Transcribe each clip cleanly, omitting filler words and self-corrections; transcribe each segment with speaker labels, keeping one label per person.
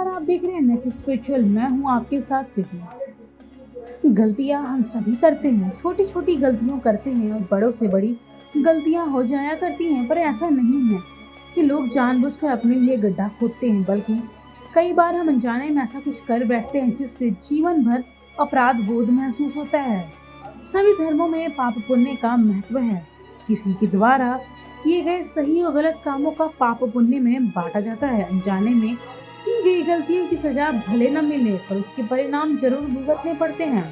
Speaker 1: नमस्कार, आप देख रहे हैं नेक्स्ट स्पिरिचुअल। मैं हूं आपके साथ प्रीति। गलतियां हम सभी करते हैं, छोटी छोटी गलतियां करते हैं और बड़ों से बड़ी गलतियां हो जाया करती हैं। पर ऐसा नहीं है कि लोग जानबूझकर अपने लिए गड्ढा खोदते हैं, बल्कि कई बार हम अनजाने में ऐसा कुछ कर बैठते हैं जिससे जीवन भर अपराध बोध महसूस होता है। सभी धर्मों में पाप पुण्य का महत्व है। किसी के द्वारा किए गए सही और गलत कामों का पाप पुण्य में बांटा जाता है। अनजाने में की गई गलतियों की सजा भले न मिले, पर उसके परिणाम जरूर भुगतने पड़ते हैं।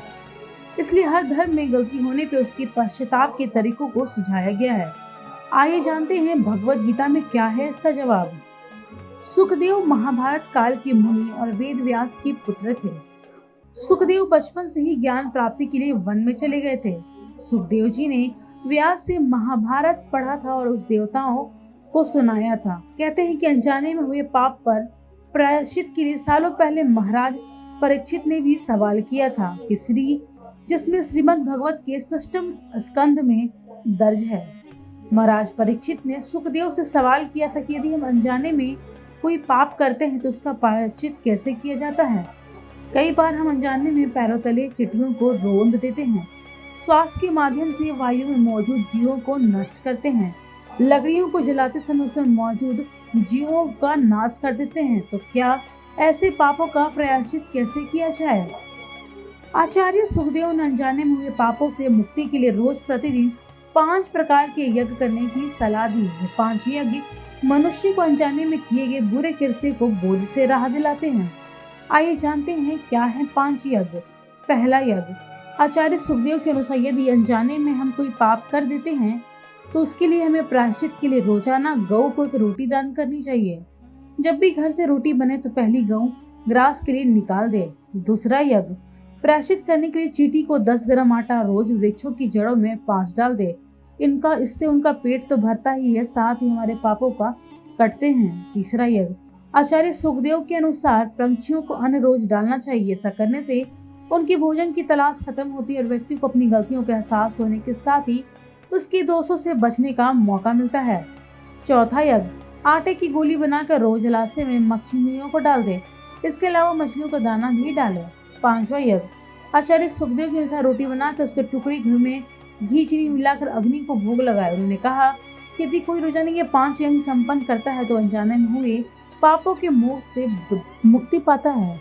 Speaker 1: इसलिए हर धर्म में गलती होने पर उसके पश्चाताप के तरीकों को सुझाया गया है। आइए जानते हैं भगवत गीता में क्या है इसका जवाब। सुखदेव महाभारत काल के मुनि और वेद व्यास के पुत्र थे। सुखदेव बचपन से ही ज्ञान प्राप्ति के लिए वन में चले गए थे। सुखदेव जी ने व्यास से महाभारत पढ़ा था और उस देवताओं को सुनाया था। कहते हैं कि अनजाने में हुए पाप पर प्रायश्चित के लिए सालों पहले महाराज परीक्षित ने भी सवाल किया था कि जिसमें श्रीमद् भगवत के षष्ठम स्कंध में दर्ज है। महाराज परीक्षित ने सुखदेव से सवाल किया था कि यदि हम अनजाने में कोई पाप करते हैं तो उसका प्रायश्चित कैसे किया जाता है। कई बार हम अनजाने में पैरों तले चींटियों को रौंद देते हैं, श्वास के माध्यम से वायु में मौजूद जीवों को नष्ट करते हैं, लकड़ियों को जलाते समय उसमें मौजूद जीवों का नाश कर देते हैं। तो क्या ऐसे पापों का प्रायश्चित कैसे किया जाए। आचार्य सुखदेव ने अनजाने में हुए पापों से मुक्ति के लिए रोज प्रतिदिन 5 प्रकार के यज्ञ करने की सलाह दी। ये 5 यज्ञ मनुष्य को अनजाने में किए गए बुरे कृत्य को बोझ से राहत दिलाते हैं। आइए जानते हैं क्या है 5 यज्ञ। पहला यज्ञ। आचार्य सुखदेव के अनुसार यदि अनजाने में हम कोई पाप कर देते हैं तो उसके लिए हमें प्रायश्चित के लिए रोजाना गौ को एक रोटी दान करनी चाहिए। जब भी घर से रोटी बने तो पहली गौ ग्रास के लिए निकाल दे। दूसरा यज्ञ। प्रायश्चित करने के लिए चींटी को 10 ग्राम आटा रोज वृक्षों की जड़ों में 5 डाल दे। इससे उनका पेट तो भरता ही है, साथ ही हमारे पापों का कटते हैं। तीसरा यज्ञ। आचार्य सुखदेव के अनुसार पंछियों को अन्न रोज डालना चाहिए। ऐसा करने से उनकी भोजन की तलाश खत्म होती है और व्यक्ति को अपनी गलतियों का एहसास होने के साथ ही उसके दोषों से बचने का मौका मिलता है। चौथा यज्ञ। आटे की गोली बनाकर रोज जलाशय में मछलियों को डाल दे। इसके अलावा मछलियों का दाना भी डाले। 5वां यज्ञ। आचार्य सुखदेव के अनुसार रोटी बनाकर उसके टुकड़ी घी में घी चीनी मिलाकर अग्नि को भोग लगाए। उन्होंने कहा कि यदि कोई रोजाना ये 5 यज्ञ संपन्न करता है तो अनजाने में हुए पापों के मोह से मुक्ति पाता है।